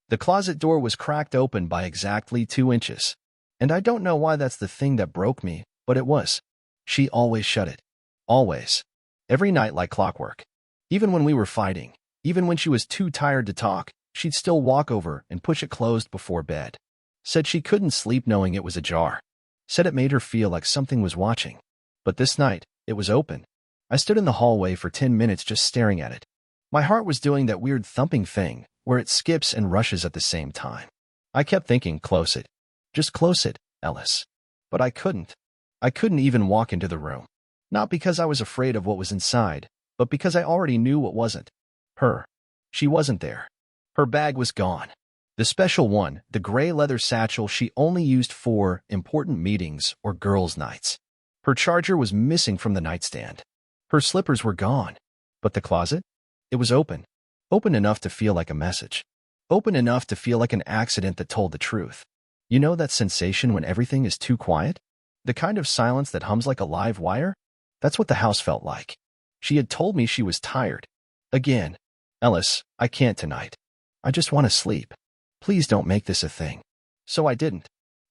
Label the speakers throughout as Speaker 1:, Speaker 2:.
Speaker 1: The closet door was cracked open by exactly 2 inches. And I don't know why that's the thing that broke me, but it was. She always shut it. Always. Every night like clockwork. Even when we were fighting, even when she was too tired to talk, she'd still walk over and push it closed before bed. Said she couldn't sleep knowing it was ajar. Said it made her feel like something was watching. But this night, it was open. I stood in the hallway for 10 minutes just staring at it. My heart was doing that weird thumping thing where it skips and rushes at the same time. I kept thinking, close it. Just close it, Ellis. But I couldn't. I couldn't even walk into the room. Not because I was afraid of what was inside, but because I already knew what wasn't. Her. She wasn't there. Her bag was gone. The special one, the gray leather satchel she only used for important meetings or girls' nights. Her charger was missing from the nightstand. Her slippers were gone. But the closet? It was open. Open enough to feel like a message. Open enough to feel like an accident that told the truth. You know that sensation when everything is too quiet? The kind of silence that hums like a live wire? That's what the house felt like. She had told me she was tired. Again. Ellis, I can't tonight. I just want to sleep. Please don't make this a thing. So I didn't.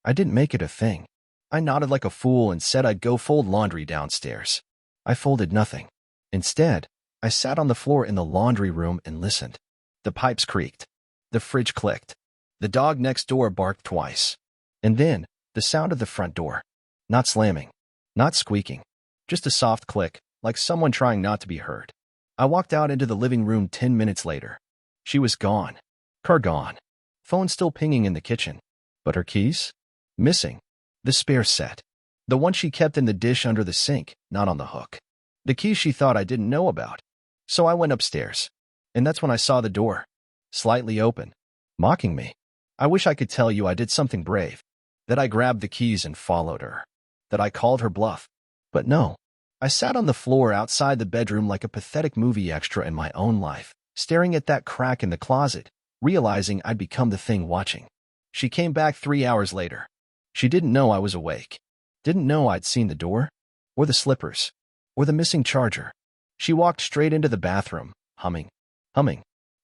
Speaker 1: I didn't make it a thing. I nodded like a fool and said I'd go fold laundry downstairs. I folded nothing. Instead, I sat on the floor in the laundry room and listened. The pipes creaked. The fridge clicked. The dog next door barked twice. And then, the sound of the front door. Not slamming. Not squeaking. Just a soft click, like someone trying not to be heard. I walked out into the living room 10 minutes later. She was gone. Car gone. Phone still pinging in the kitchen. But her keys? Missing. The spare set. The one she kept in the dish under the sink, not on the hook. The keys she thought I didn't know about. So I went upstairs. And that's when I saw the door. Slightly open. Mocking me. I wish I could tell you I did something brave. That I grabbed the keys and followed her. That I called her bluff. But no. I sat on the floor outside the bedroom like a pathetic movie extra in my own life, staring at that crack in the closet, realizing I'd become the thing watching. She came back 3 hours later. She didn't know I was awake. Didn't know I'd seen the door, or the slippers, or the missing charger. She walked straight into the bathroom, humming,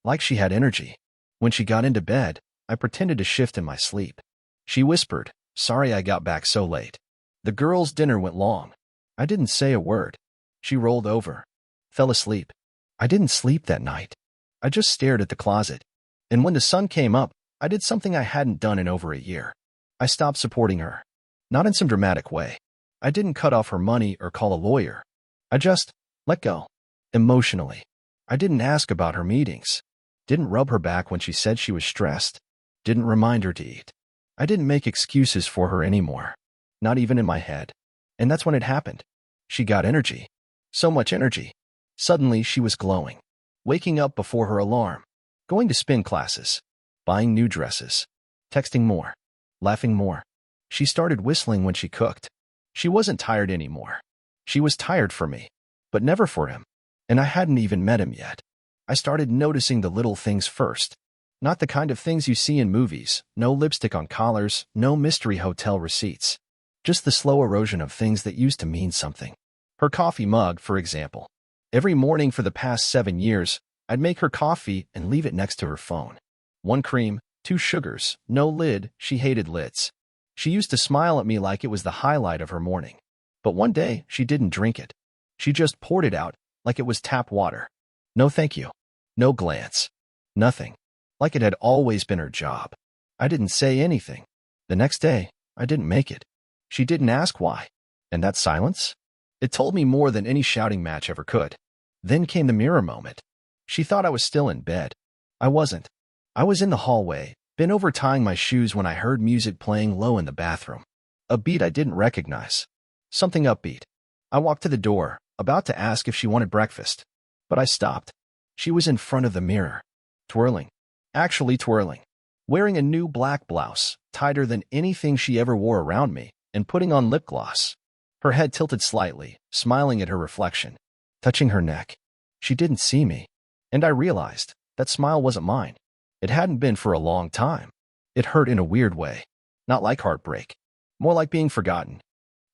Speaker 1: like she had energy. When she got into bed, I pretended to shift in my sleep. She whispered, "Sorry I got back so late. The girls' dinner went long." I didn't say a word. She rolled over, fell asleep. I didn't sleep that night. I just stared at the closet. And when the sun came up, I did something I hadn't done in over a year. I stopped supporting her. Not in some dramatic way. I didn't cut off her money or call a lawyer. I just let go. Emotionally. I didn't ask about her meetings. Didn't rub her back when she said she was stressed. Didn't remind her to eat. I didn't make excuses for her anymore. Not even in my head. And that's when it happened. She got energy. So much energy. Suddenly she was glowing. Waking up before her alarm. Going to spin classes. Buying new dresses. Texting more. Laughing more. She started whistling when she cooked. She wasn't tired anymore. She was tired for me. But never for him. And I hadn't even met him yet. I started noticing the little things first. Not the kind of things you see in movies. No lipstick on collars. No mystery hotel receipts. Just the slow erosion of things that used to mean something. Her coffee mug, for example. Every morning for the past 7 years, I'd make her coffee and leave it next to her phone. 1 cream, 2 sugars, no lid. She hated lids. She used to smile at me like it was the highlight of her morning. But one day, she didn't drink it. She just poured it out like it was tap water. No thank you. No glance. Nothing. Like it had always been her job. I didn't say anything. The next day, I didn't make it. She didn't ask why. And that silence? It told me more than any shouting match ever could. Then came the mirror moment. She thought I was still in bed. I wasn't. I was in the hallway, bent over tying my shoes when I heard music playing low in the bathroom. A beat I didn't recognize. Something upbeat. I walked to the door, about to ask if she wanted breakfast. But I stopped. She was in front of the mirror. Twirling. Actually twirling. Wearing a new black blouse, tighter than anything she ever wore around me, and putting on lip gloss. Her head tilted slightly, smiling at her reflection. Touching her neck. She didn't see me. And I realized that smile wasn't mine. It hadn't been for a long time. It hurt in a weird way. Not like heartbreak. More like being forgotten.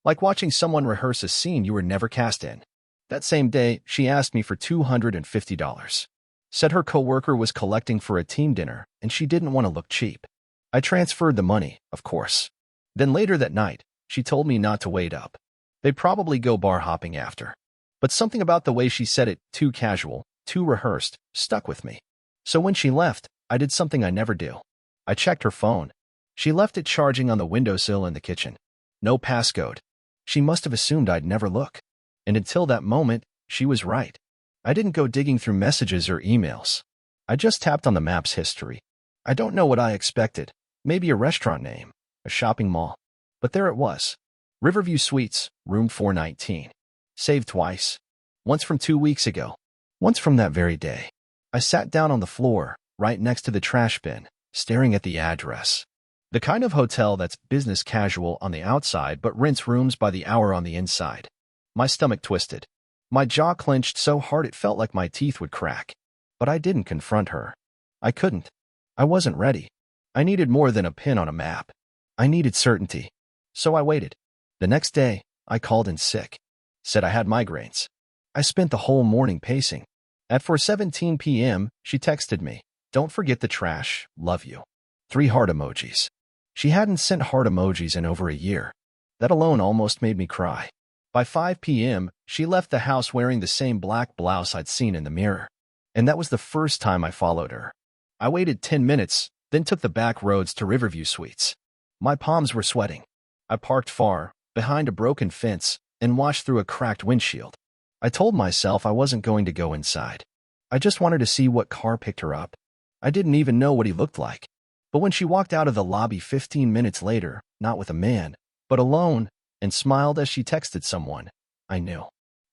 Speaker 1: Like watching someone rehearse a scene you were never cast in. That same day, she asked me for $250. Said her coworker was collecting for a team dinner and she didn't want to look cheap. I transferred the money, of course. Then later that night, she told me not to wait up. They'd probably go bar hopping after. But something about the way she said it, too casual, too rehearsed, stuck with me. So when she left, I did something I never do. I checked her phone. She left it charging on the windowsill in the kitchen. No passcode. She must have assumed I'd never look. And until that moment, she was right. I didn't go digging through messages or emails. I just tapped on the map's history. I don't know what I expected. Maybe a restaurant name, a shopping mall. But there it was. Riverview Suites, room 419. Saved twice. Once from 2 weeks ago. Once from that very day. I sat down on the floor, right next to the trash bin, staring at the address. The kind of hotel that's business casual on the outside but rents rooms by the hour on the inside. My stomach twisted. My jaw clenched so hard it felt like my teeth would crack. But I didn't confront her. I couldn't. I wasn't ready. I needed more than a pin on a map. I needed certainty. So I waited. The next day, I called in sick. Said I had migraines. I spent the whole morning pacing. At 4:17 p.m., she texted me, "Don't forget the trash, love you." 3 heart emojis. She hadn't sent heart emojis in over a year. That alone almost made me cry. By 5 p.m., she left the house wearing the same black blouse I'd seen in the mirror. And that was the first time I followed her. I waited 10 minutes, then took the back roads to Riverview Suites. My palms were sweating. I parked far, behind a broken fence, and watched through a cracked windshield. I told myself I wasn't going to go inside. I just wanted to see what car picked her up. I didn't even know what he looked like. But when she walked out of the lobby 15 minutes later, not with a man, but alone, and smiled as she texted someone, I knew.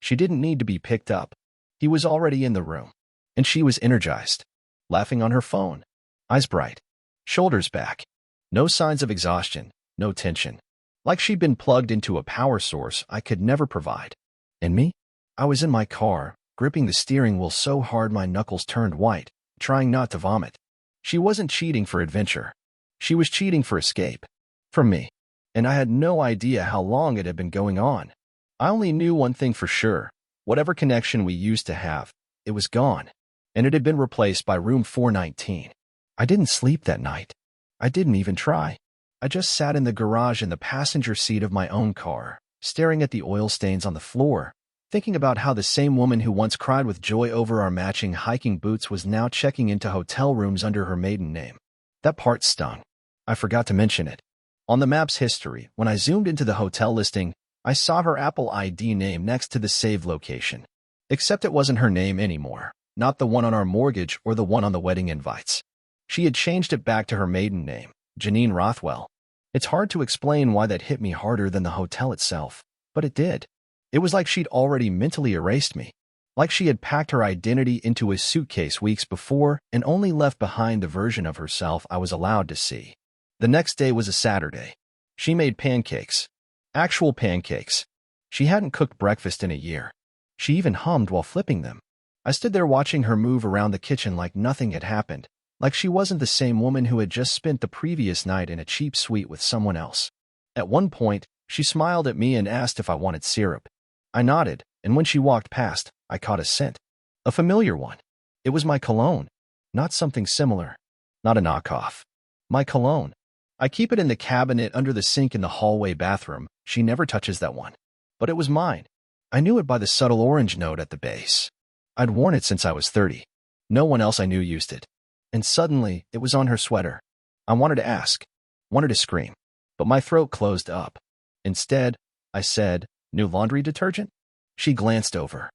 Speaker 1: She didn't need to be picked up. He was already in the room. And she was energized, laughing on her phone, eyes bright, shoulders back. No signs of exhaustion, no tension. Like she'd been plugged into a power source I could never provide. And me? I was in my car, gripping the steering wheel so hard my knuckles turned white, trying not to vomit. She wasn't cheating for adventure. She was cheating for escape. From me. And I had no idea how long it had been going on. I only knew one thing for sure. Whatever connection we used to have, it was gone. And it had been replaced by room 419. I didn't sleep that night. I didn't even try. I just sat in the garage in the passenger seat of my own car, staring at the oil stains on the floor, thinking about how the same woman who once cried with joy over our matching hiking boots was now checking into hotel rooms under her maiden name. That part stung. I forgot to mention it. On the map's history, when I zoomed into the hotel listing, I saw her Apple ID name next to the save location. Except it wasn't her name anymore, not the one on our mortgage or the one on the wedding invites. She had changed it back to her maiden name, Janine Rothwell. It's hard to explain why that hit me harder than the hotel itself, but it did. It was like she'd already mentally erased me, like she had packed her identity into a suitcase weeks before and only left behind the version of herself I was allowed to see. The next day was a Saturday. She made pancakes. Actual pancakes. She hadn't cooked breakfast in a year. She even hummed while flipping them. I stood there watching her move around the kitchen like nothing had happened, like she wasn't the same woman who had just spent the previous night in a cheap suite with someone else. At one point, she smiled at me and asked if I wanted syrup. I nodded, and when she walked past, I caught a scent. A familiar one. It was my cologne. Not something similar. Not a knockoff. My cologne. I keep it in the cabinet under the sink in the hallway bathroom. She never touches that one. But it was mine. I knew it by the subtle orange note at the base. I'd worn it since I was 30. No one else I knew used it. And suddenly, it was on her sweater. I wanted to ask. Wanted to scream. But my throat closed up. Instead, I said, "New laundry detergent?" She glanced over.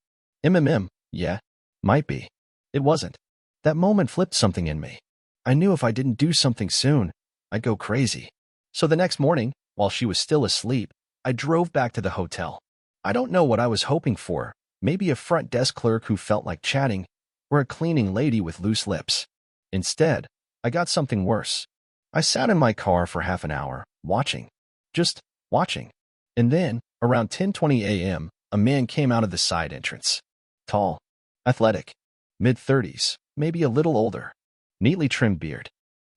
Speaker 1: Yeah, might be. It wasn't. That moment flipped something in me. I knew if I didn't do something soon, I'd go crazy. So the next morning, while she was still asleep, I drove back to the hotel. I don't know what I was hoping for. Maybe a front desk clerk who felt like chatting, or a cleaning lady with loose lips. Instead, I got something worse. I sat in my car for half an hour, watching. Just watching. And then, around 10:20 a.m., a man came out of the side entrance. Tall, athletic, mid-30s, maybe a little older, neatly trimmed beard,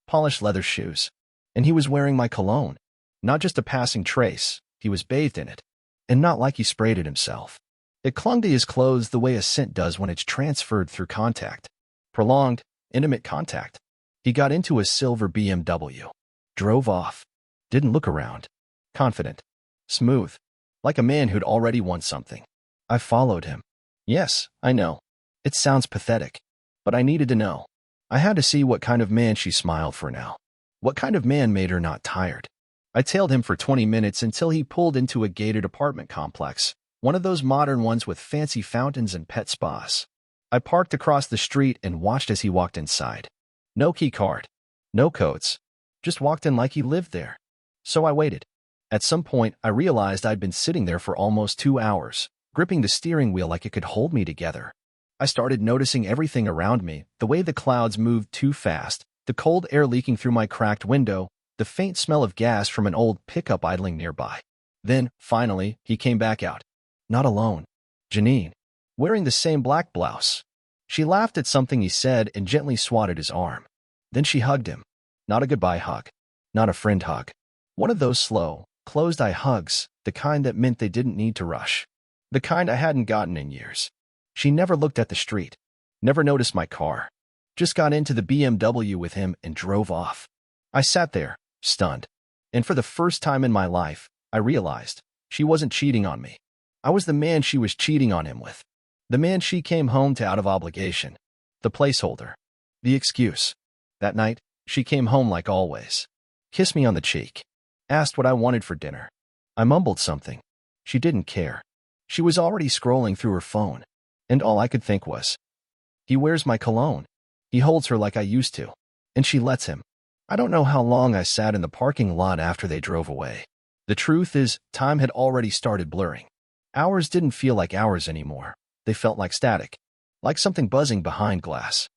Speaker 1: polished leather shoes. And he was wearing my cologne. Not just a passing trace, he was bathed in it. And not like he sprayed it himself. It clung to his clothes the way a scent does when it's transferred through contact. Prolonged, intimate contact. He got into a silver BMW. Drove off. Didn't look around. Confident. Smooth. Like a man who'd already won something. I followed him. Yes, I know. It sounds pathetic. But I needed to know. I had to see what kind of man she smiled for now. What kind of man made her not tired. I tailed him for 20 minutes until he pulled into a gated apartment complex, one of those modern ones with fancy fountains and pet spas. I parked across the street and watched as he walked inside. No key card. No codes. Just walked in like he lived there. So I waited. At some point, I realized I'd been sitting there for almost 2 hours, gripping the steering wheel like it could hold me together. I started noticing everything around me, the way the clouds moved too fast, the cold air leaking through my cracked window, the faint smell of gas from an old pickup idling nearby. Then, finally, he came back out. Not alone. Janine. Wearing the same black blouse. She laughed at something he said and gently swatted his arm. Then she hugged him. Not a goodbye hug. Not a friend hug. One of those slow, closed-eye hugs, the kind that meant they didn't need to rush. The kind I hadn't gotten in years. She never looked at the street. Never noticed my car. Just got into the BMW with him and drove off. I sat there, stunned. And for the first time in my life, I realized she wasn't cheating on me. I was the man she was cheating on him with. The man she came home to out of obligation. The placeholder. The excuse. That night, she came home like always. Kissed me on the cheek. Asked what I wanted for dinner. I mumbled something. She didn't care. She was already scrolling through her phone. And all I could think was, he wears my cologne. He holds her like I used to. And she lets him. I don't know how long I sat in the parking lot after they drove away. The truth is, time had already started blurring. Hours didn't feel like hours anymore. They felt like static. Like something buzzing behind glass.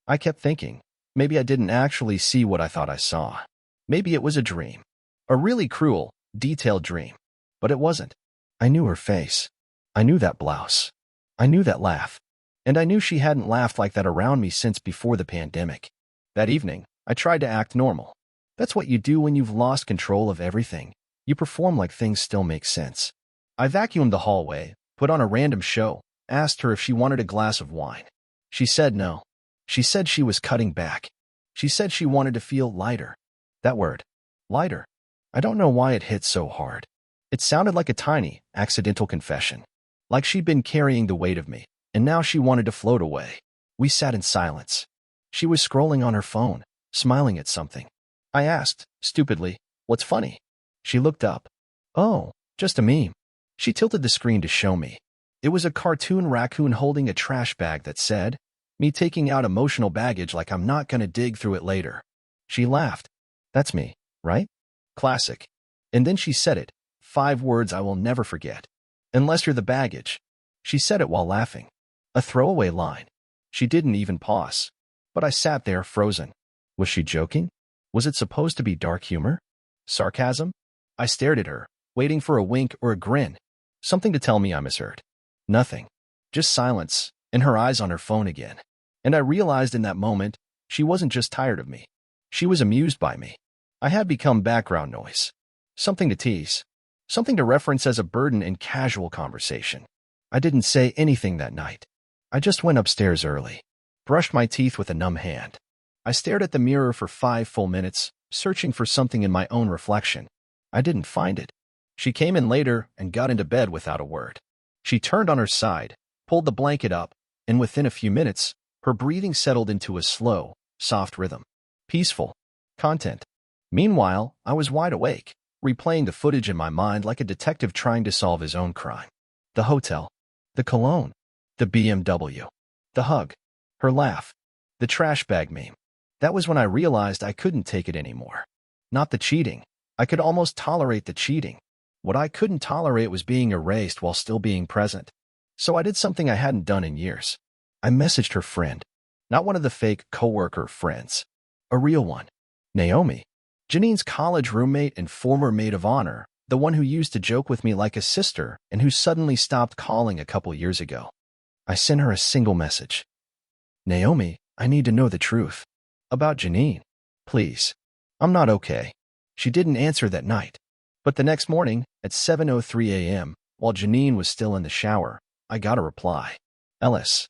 Speaker 1: I kept thinking, maybe I didn't actually see what I thought I saw. Maybe it was a dream. A really cruel, detailed dream. But it wasn't. I knew her face. I knew that blouse. I knew that laugh. And I knew she hadn't laughed like that around me since before the pandemic. That evening, I tried to act normal. That's what you do when you've lost control of everything. You perform like things still make sense. I vacuumed the hallway, put on a random show, asked her if she wanted a glass of wine. She said no. She said she was cutting back. She said she wanted to feel lighter. That word. Lighter. I don't know why it hit so hard. It sounded like a tiny, accidental confession. Like she'd been carrying the weight of me, and now she wanted to float away. We sat in silence. She was scrolling on her phone, smiling at something. I asked, stupidly, what's funny? She looked up. Oh, just a meme. She tilted the screen to show me. It was a cartoon raccoon holding a trash bag that said, me taking out emotional baggage like I'm not gonna dig through it later. She laughed. That's me, right? Classic. And then she said it. 5 words I will never forget. Unless you're the baggage. She said it while laughing. A throwaway line. She didn't even pause. But I sat there, frozen. Was she joking? Was it supposed to be dark humor? Sarcasm? I stared at her, waiting for a wink or a grin. Something to tell me I misheard. Nothing. Just silence, and her eyes on her phone again. And I realized in that moment, she wasn't just tired of me. She was amused by me. I had become background noise. Something to tease. Something to reference as a burden in casual conversation. I didn't say anything that night. I just went upstairs early. Brushed my teeth with a numb hand. I stared at the mirror for 5 full minutes, searching for something in my own reflection. I didn't find it. She came in later and got into bed without a word. She turned on her side, pulled the blanket up, and within a few minutes, her breathing settled into a slow, soft rhythm. Peaceful. Content. Meanwhile, I was wide awake, replaying the footage in my mind like a detective trying to solve his own crime. The hotel. The cologne. The BMW. The hug. Her laugh. The trash bag meme. That was when I realized I couldn't take it anymore. Not the cheating. I could almost tolerate the cheating. What I couldn't tolerate was being erased while still being present. So I did something I hadn't done in years. I messaged her friend. Not one of the fake coworker friends. A real one. Naomi. Janine's college roommate and former maid of honor, the one who used to joke with me like a sister and who suddenly stopped calling a couple years ago. I sent her a single message. Naomi, I need to know the truth. About Janine. Please. I'm not okay. She didn't answer that night. But the next morning, at 7:03 a.m., while Janine was still in the shower, I got a reply. Ellis.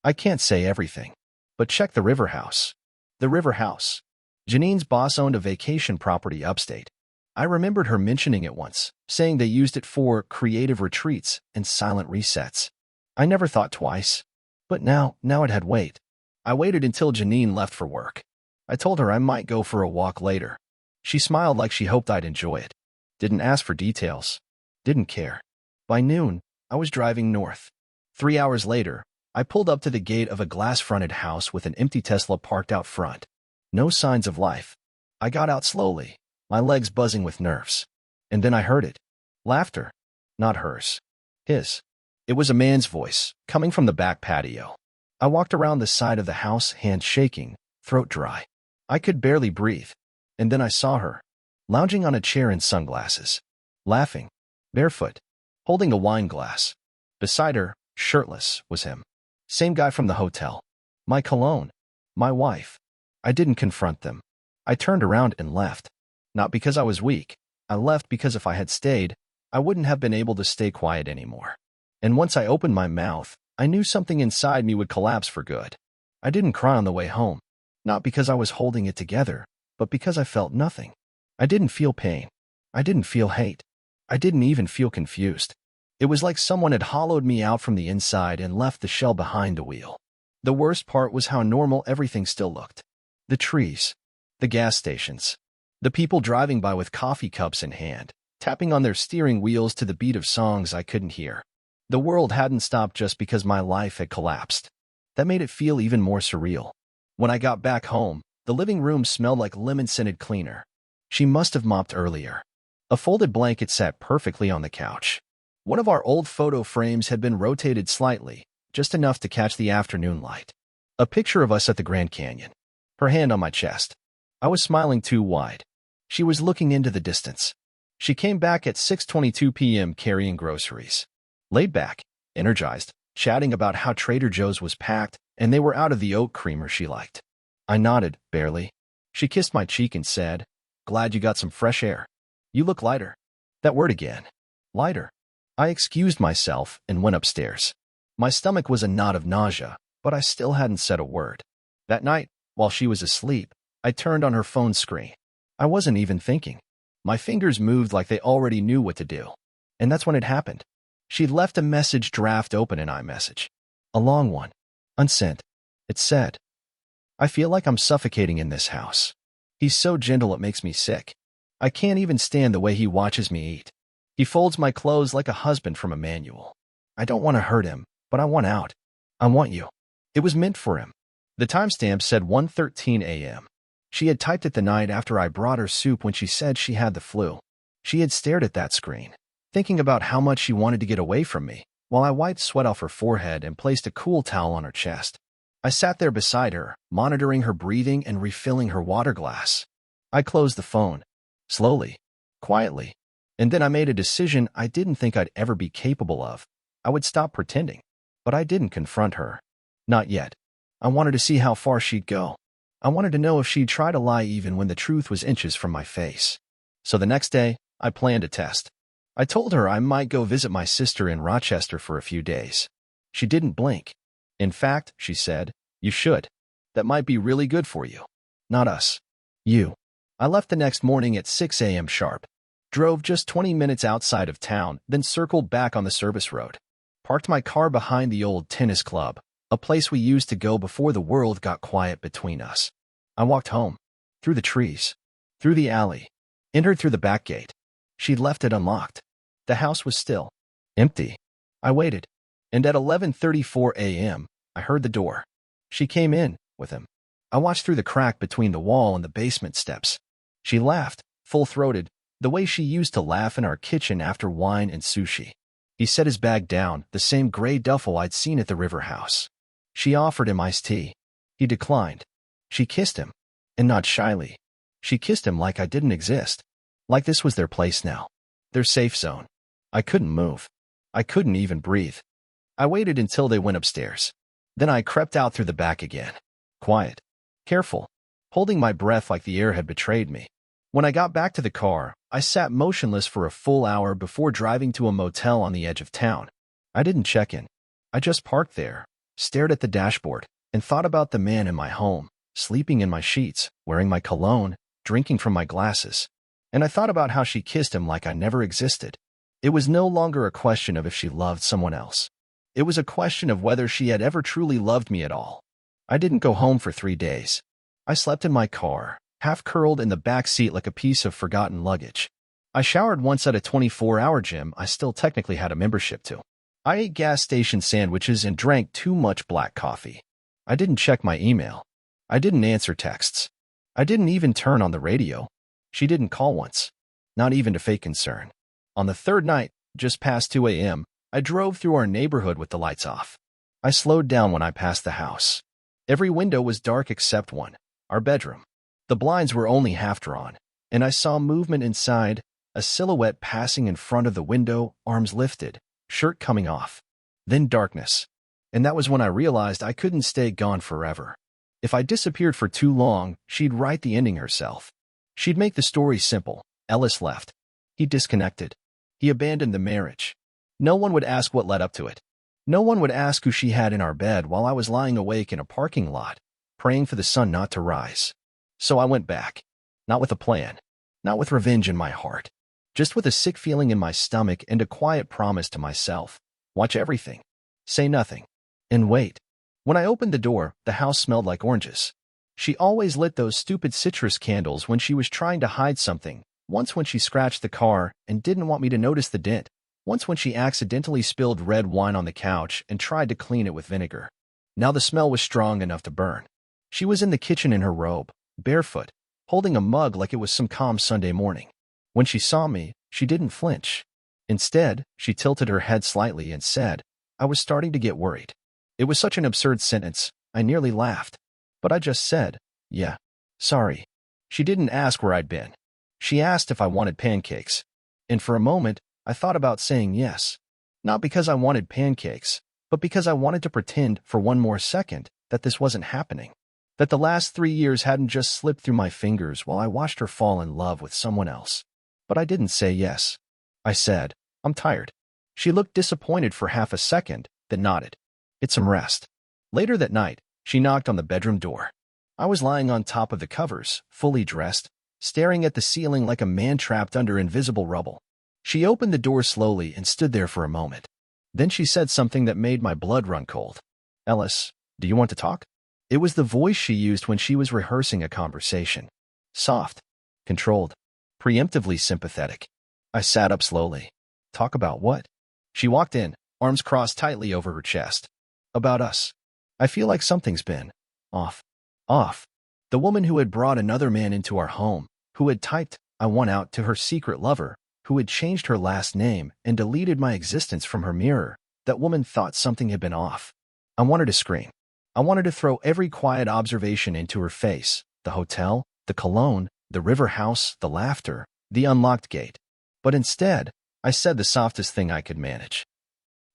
Speaker 1: I can't say everything. But check the River House. The River House. Janine's boss owned a vacation property upstate. I remembered her mentioning it once, saying they used it for creative retreats and silent resets. I never thought twice. But now it had weight. I waited until Janine left for work. I told her I might go for a walk later. She smiled like she hoped I'd enjoy it. Didn't ask for details. Didn't care. By noon, I was driving north. 3 hours later, I pulled up to the gate of a glass-fronted house with an empty Tesla parked out front. No signs of life. I got out slowly, my legs buzzing with nerves. And then I heard it. Laughter. Not hers. His. It was a man's voice, coming from the back patio. I walked around the side of the house, hands shaking, throat dry. I could barely breathe. And then I saw her, lounging on a chair in sunglasses, laughing, barefoot, holding a wine glass. Beside her, shirtless, was him. Same guy from the hotel. My cologne. My wife. I didn't confront them. I turned around and left. Not because I was weak. I left because if I had stayed, I wouldn't have been able to stay quiet anymore. And once I opened my mouth, I knew something inside me would collapse for good. I didn't cry on the way home. Not because I was holding it together, but because I felt nothing. I didn't feel pain. I didn't feel hate. I didn't even feel confused. It was like someone had hollowed me out from the inside and left the shell behind the wheel. The worst part was how normal everything still looked. The trees. The gas stations. The people driving by with coffee cups in hand, tapping on their steering wheels to the beat of songs I couldn't hear. The world hadn't stopped just because my life had collapsed. That made it feel even more surreal. When I got back home, the living room smelled like lemon-scented cleaner. She must have mopped earlier. A folded blanket sat perfectly on the couch. One of our old photo frames had been rotated slightly, just enough to catch the afternoon light. A picture of us at the Grand Canyon. Her hand on my chest. I was smiling too wide. She was looking into the distance. She came back at 6:22 p.m. carrying groceries. Laid back, energized, chatting about how Trader Joe's was packed and they were out of the oat creamer she liked. I nodded, barely. She kissed my cheek and said, "Glad you got some fresh air. You look lighter." That word again. Lighter. I excused myself and went upstairs. My stomach was a knot of nausea, but I still hadn't said a word. That night, while she was asleep, I turned on her phone screen. I wasn't even thinking. My fingers moved like they already knew what to do. And that's when it happened. She'd left a message draft open in iMessage. A long one. Unsent. It said, "I feel like I'm suffocating in this house. He's so gentle it makes me sick. I can't even stand the way he watches me eat. He folds my clothes like a husband from a manual. I don't want to hurt him, but I want out. I want you." It was meant for him. The timestamp said 1:13 a.m. She had typed it the night after I brought her soup when she said she had the flu. She had stared at that screen, thinking about how much she wanted to get away from me, while I wiped sweat off her forehead and placed a cool towel on her chest. I sat there beside her, monitoring her breathing and refilling her water glass. I closed the phone. Slowly. Quietly. And then I made a decision I didn't think I'd ever be capable of. I would stop pretending. But I didn't confront her. Not yet. I wanted to see how far she'd go. I wanted to know if she'd try to lie even when the truth was inches from my face. So the next day, I planned a test. I told her I might go visit my sister in Rochester for a few days. She didn't blink. In fact, she said, "You should. That might be really good for you. Not us. You." I left the next morning at 6 a.m. sharp. Drove just 20 minutes outside of town, then circled back on the service road. Parked my car behind the old tennis club, a place we used to go before the world got quiet between us. I walked home. Through the trees. Through the alley. Entered through the back gate. She'd left it unlocked. The house was still. Empty. I waited. And at 11:34 a.m., I heard the door. She came in, with him. I watched through the crack between the wall and the basement steps. She laughed, full-throated, the way she used to laugh in our kitchen after wine and sushi. He set his bag down, the same gray duffel I'd seen at the River House. She offered him iced tea. He declined. She kissed him. And not shyly. She kissed him like I didn't exist. Like this was their place now. Their safe zone. I couldn't move. I couldn't even breathe. I waited until they went upstairs. Then I crept out through the back again. Quiet. Careful. Holding my breath like the air had betrayed me. When I got back to the car, I sat motionless for a full hour before driving to a motel on the edge of town. I didn't check in. I just parked there, stared at the dashboard, and thought about the man in my home, sleeping in my sheets, wearing my cologne, drinking from my glasses. And I thought about how she kissed him like I never existed. It was no longer a question of if she loved someone else. It was a question of whether she had ever truly loved me at all. I didn't go home for 3 days. I slept in my car, half curled in the back seat like a piece of forgotten luggage. I showered once at a 24-hour gym I still technically had a membership to. I ate gas station sandwiches and drank too much black coffee. I didn't check my email. I didn't answer texts. I didn't even turn on the radio. She didn't call once, not even to fake concern. On the third night, just past 2 a.m., I drove through our neighborhood with the lights off. I slowed down when I passed the house. Every window was dark except one, our bedroom. The blinds were only half drawn, and I saw movement inside, a silhouette passing in front of the window, arms lifted, shirt coming off. Then darkness. And that was when I realized I couldn't stay gone forever. If I disappeared for too long, she'd write the ending herself. She'd make the story simple. Ellis left. He disconnected. He abandoned the marriage. No one would ask what led up to it. No one would ask who she had in our bed while I was lying awake in a parking lot, praying for the sun not to rise. So I went back. Not with a plan. Not with revenge in my heart. Just with a sick feeling in my stomach and a quiet promise to myself. Watch everything. Say nothing. And wait. When I opened the door, the house smelled like oranges. She always lit those stupid citrus candles when she was trying to hide something. Once when she scratched the car and didn't want me to notice the dent. Once when she accidentally spilled red wine on the couch and tried to clean it with vinegar. Now the smell was strong enough to burn. She was in the kitchen in her robe, barefoot, holding a mug like it was some calm Sunday morning. When she saw me, she didn't flinch. Instead, she tilted her head slightly and said, I was starting to get worried. It was such an absurd sentence, I nearly laughed. But I just said, yeah, sorry. She didn't ask where I'd been. She asked if I wanted pancakes. And for a moment, I thought about saying yes. Not because I wanted pancakes, but because I wanted to pretend for one more second that this wasn't happening. That the last 3 years hadn't just slipped through my fingers while I watched her fall in love with someone else. But I didn't say yes. I said, I'm tired. She looked disappointed for half a second, then nodded. Get some rest. Later that night, she knocked on the bedroom door. I was lying on top of the covers, fully dressed, staring at the ceiling like a man trapped under invisible rubble. She opened the door slowly and stood there for a moment. Then she said something that made my blood run cold. Ellis, do you want to talk? It was the voice she used when she was rehearsing a conversation. Soft, controlled, preemptively sympathetic. I sat up slowly. Talk about what? She walked in, arms crossed tightly over her chest. About us. I feel like something's been off. Off. The woman who had brought another man into our home, who had typed, I want out to her secret lover, who had changed her last name and deleted my existence from her mirror, that woman thought something had been off. I wanted to scream. I wanted to throw every quiet observation into her face, the hotel, the cologne, the river house, the laughter, the unlocked gate. But instead, I said the softest thing I could manage.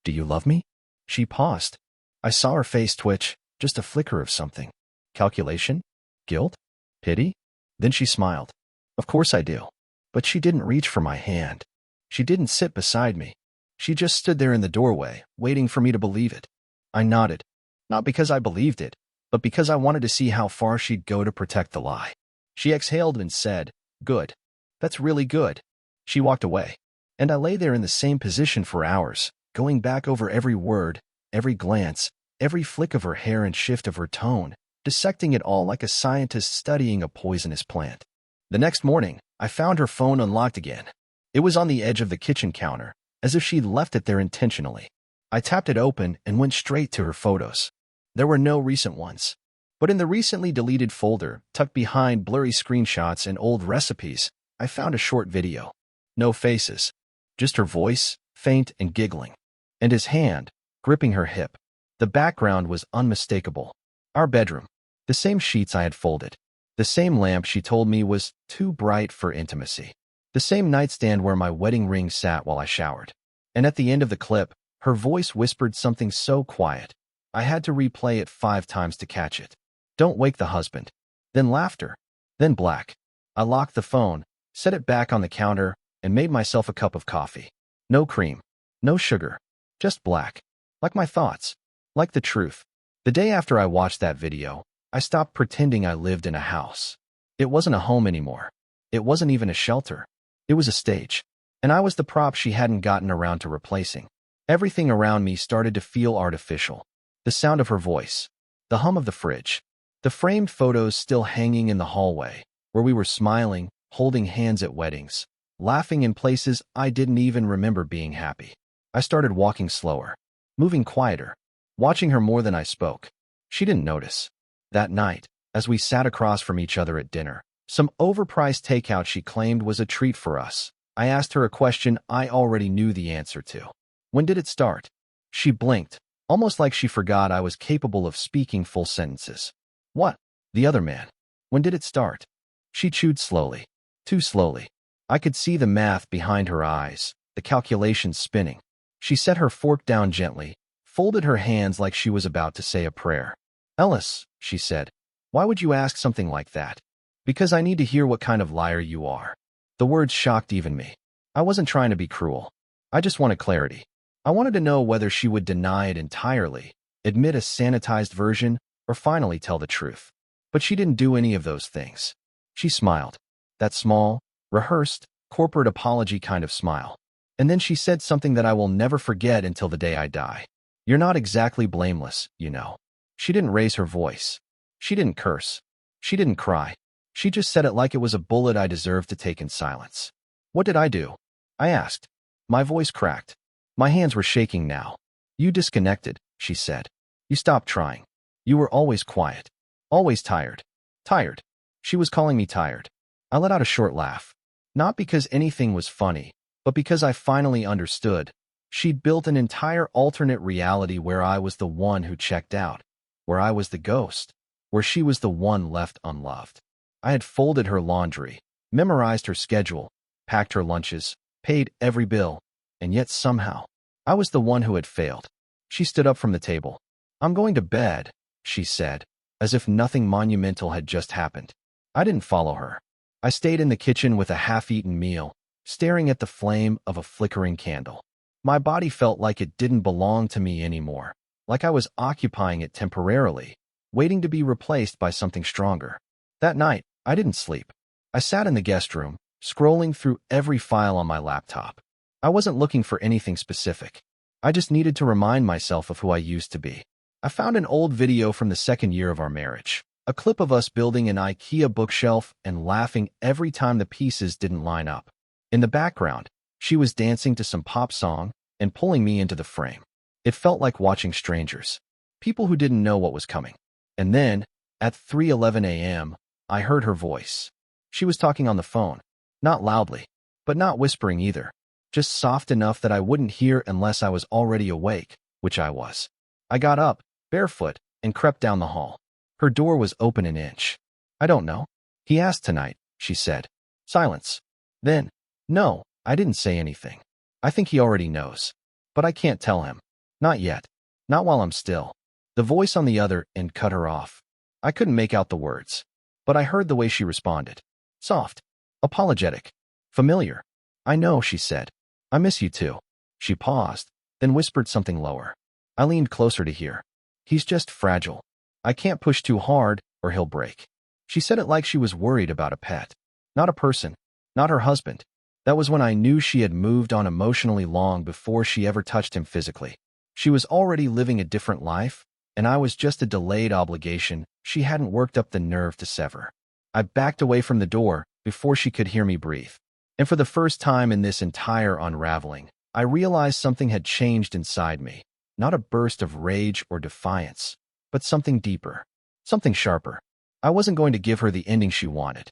Speaker 1: Do you love me? She paused. I saw her face twitch, just a flicker of something. Calculation? Guilt? Pity? Then she smiled. Of course I do. But she didn't reach for my hand. She didn't sit beside me. She just stood there in the doorway, waiting for me to believe it. I nodded. Not because I believed it, but because I wanted to see how far she'd go to protect the lie. She exhaled and said, Good. That's really good. She walked away. And I lay there in the same position for hours, going back over every word, every glance, every flick of her hair and shift of her tone, dissecting it all like a scientist studying a poisonous plant. The next morning, I found her phone unlocked again. It was on the edge of the kitchen counter, as if she'd left it there intentionally. I tapped it open and went straight to her photos. There were no recent ones. But in the recently deleted folder, tucked behind blurry screenshots and old recipes, I found a short video. No faces. Just her voice, faint and giggling. And his hand, gripping her hip. The background was unmistakable. Our bedroom. The same sheets I had folded. The same lamp she told me was too bright for intimacy. The same nightstand where my wedding ring sat while I showered. And at the end of the clip, her voice whispered something so quiet, I had to replay it 5 times to catch it. Don't wake the husband. Then laughter. Then black. I locked the phone, set it back on the counter, and made myself a cup of coffee. No cream. No sugar. Just black. Like my thoughts. Like the truth. The day after I watched that video, I stopped pretending I lived in a house. It wasn't a home anymore. It wasn't even a shelter. It was a stage. And I was the prop she hadn't gotten around to replacing. Everything around me started to feel artificial. The sound of her voice, the hum of the fridge, the framed photos still hanging in the hallway, where we were smiling, holding hands at weddings, laughing in places I didn't even remember being happy. I started walking slower, moving quieter, watching her more than I spoke. She didn't notice. That night, as we sat across from each other at dinner, some overpriced takeout she claimed was a treat for us, I asked her a question I already knew the answer to. When did it start? She blinked, almost like she forgot I was capable of speaking full sentences. What? The other man. When did it start? She chewed slowly. Too slowly. I could see the math behind her eyes, the calculations spinning. She set her fork down gently, folded her hands like she was about to say a prayer. Ellis, she said, why would you ask something like that? Because I need to hear what kind of liar you are. The words shocked even me. I wasn't trying to be cruel. I just wanted clarity. I wanted to know whether she would deny it entirely, admit a sanitized version, or finally tell the truth. But she didn't do any of those things. She smiled. That small, rehearsed, corporate apology kind of smile. And then she said something that I will never forget until the day I die. You're not exactly blameless, you know. She didn't raise her voice. She didn't curse. She didn't cry. She just said it like it was a bullet I deserved to take in silence. What did I do? I asked. My voice cracked. My hands were shaking now. You disconnected, she said. You stopped trying. You were always quiet. Always tired. Tired. She was calling me tired. I let out a short laugh. Not because anything was funny, but because I finally understood. She'd built an entire alternate reality where I was the one who checked out, where I was the ghost, where she was the one left unloved. I had folded her laundry, memorized her schedule, packed her lunches, paid every bill, and yet somehow, I was the one who had failed. She stood up from the table. I'm going to bed, she said, as if nothing monumental had just happened. I didn't follow her. I stayed in the kitchen with a half-eaten meal, staring at the flame of a flickering candle. My body felt like it didn't belong to me anymore, like I was occupying it temporarily, waiting to be replaced by something stronger. That night, I didn't sleep. I sat in the guest room, scrolling through every file on my laptop. I wasn't looking for anything specific. I just needed to remind myself of who I used to be. I found an old video from the second year of our marriage, a clip of us building an IKEA bookshelf and laughing every time the pieces didn't line up. In the background, she was dancing to some pop song and pulling me into the frame. It felt like watching strangers, people who didn't know what was coming. And then, at 3:11 a.m., I heard her voice. She was talking on the phone, not loudly, but not whispering either, just soft enough that I wouldn't hear unless I was already awake, which I was. I got up, barefoot, and crept down the hall. Her door was open an inch. I don't know. He asked tonight, she said. Silence. Then, no, I didn't say anything. I think he already knows. But I can't tell him. Not yet. Not while I'm still. The voice on the other end cut her off. I couldn't make out the words, but I heard the way she responded. Soft. Apologetic. Familiar. I know, she said. I miss you too. She paused, then whispered something lower. I leaned closer to hear. He's just fragile. I can't push too hard, or he'll break. She said it like she was worried about a pet. Not a person. Not her husband. That was when I knew she had moved on emotionally long before she ever touched him physically. She was already living a different life, and I was just a delayed obligation she hadn't worked up the nerve to sever. I backed away from the door before she could hear me breathe. And for the first time in this entire unraveling, I realized something had changed inside me. Not a burst of rage or defiance, but something deeper, something sharper. I wasn't going to give her the ending she wanted.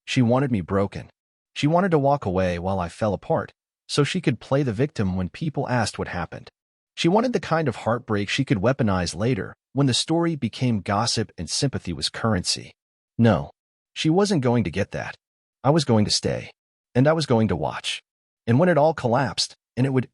Speaker 1: She wanted me broken. She wanted to walk away while I fell apart, so she could play the victim when people asked what happened. She wanted the kind of heartbreak she could weaponize later, when the story became gossip and sympathy was currency. No, she wasn't going to get that. I was going to stay, and I was going to watch. And when it all collapsed,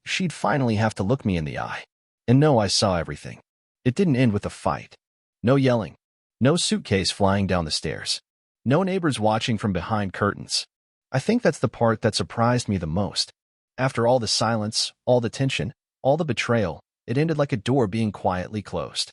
Speaker 1: she'd finally have to look me in the eye. And no, I saw everything. It didn't end with a fight. No yelling. No suitcase flying down the stairs. No neighbors watching from behind curtains. I think that's the part that surprised me the most. After all the silence, all the tension, all the betrayal, it ended like a door being quietly closed.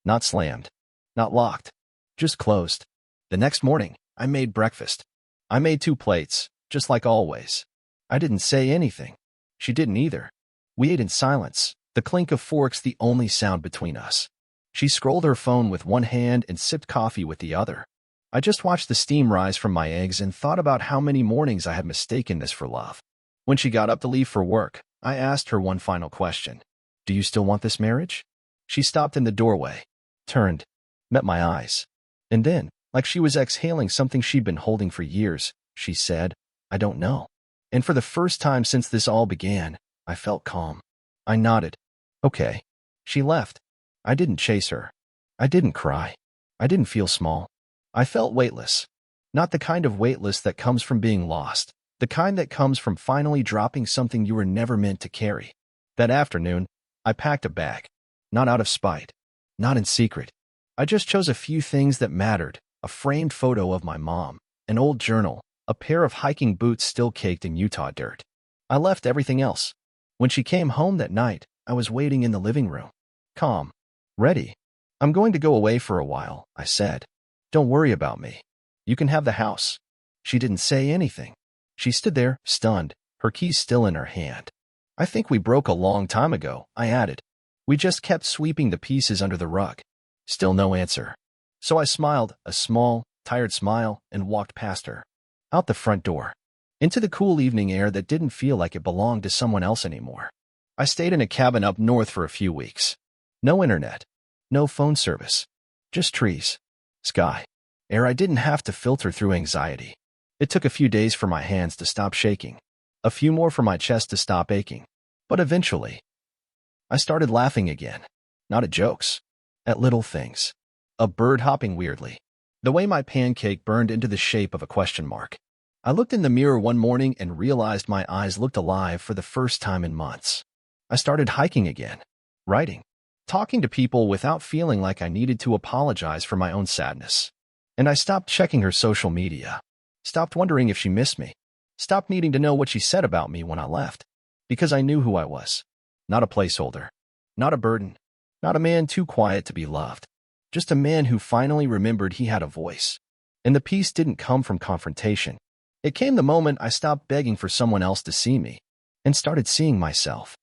Speaker 1: Not slammed. Not locked. Just closed. The next morning, I made breakfast. I made 2 plates, just like always. I didn't say anything. She didn't either. We ate in silence, the clink of forks the only sound between us. She scrolled her phone with one hand and sipped coffee with the other. I just watched the steam rise from my eggs and thought about how many mornings I had mistaken this for love. When she got up to leave for work, I asked her one final question. Do you still want this marriage? She stopped in the doorway, turned, met my eyes. And then, like she was exhaling something she'd been holding for years, she said, I don't know. And for the first time since this all began, I felt calm. I nodded. Okay. She left. I didn't chase her. I didn't cry. I didn't feel small. I felt weightless. Not the kind of weightless that comes from being lost, the kind that comes from finally dropping something you were never meant to carry. That afternoon, I packed a bag. Not out of spite. Not in secret. I just chose a few things that mattered, a framed photo of my mom, an old journal, a pair of hiking boots still caked in Utah dirt. I left everything else. When she came home that night, I was waiting in the living room. Calm. Ready. I'm going to go away for a while, I said. Don't worry about me. You can have the house. She didn't say anything. She stood there, stunned, her keys still in her hand. I think we broke a long time ago, I added. We just kept sweeping the pieces under the rug. Still no answer. So I smiled, a small, tired smile, and walked past her. Out the front door. Into the cool evening air that didn't feel like it belonged to someone else anymore. I stayed in a cabin up north for a few weeks. No internet. No phone service. Just trees. Sky. Air I didn't have to filter through anxiety. It took a few days for my hands to stop shaking. A few more for my chest to stop aching. But eventually, I started laughing again. Not at jokes. At little things. A bird hopping weirdly. The way my pancake burned into the shape of a question mark. I looked in the mirror one morning and realized my eyes looked alive for the first time in months. I started hiking again. Writing. Talking to people without feeling like I needed to apologize for my own sadness. And I stopped checking her social media. Stopped wondering if she missed me. Stopped needing to know what she said about me when I left. Because I knew who I was. Not a placeholder. Not a burden. Not a man too quiet to be loved. Just a man who finally remembered he had a voice. And the peace didn't come from confrontation. It came the moment I stopped begging for someone else to see me and started seeing myself.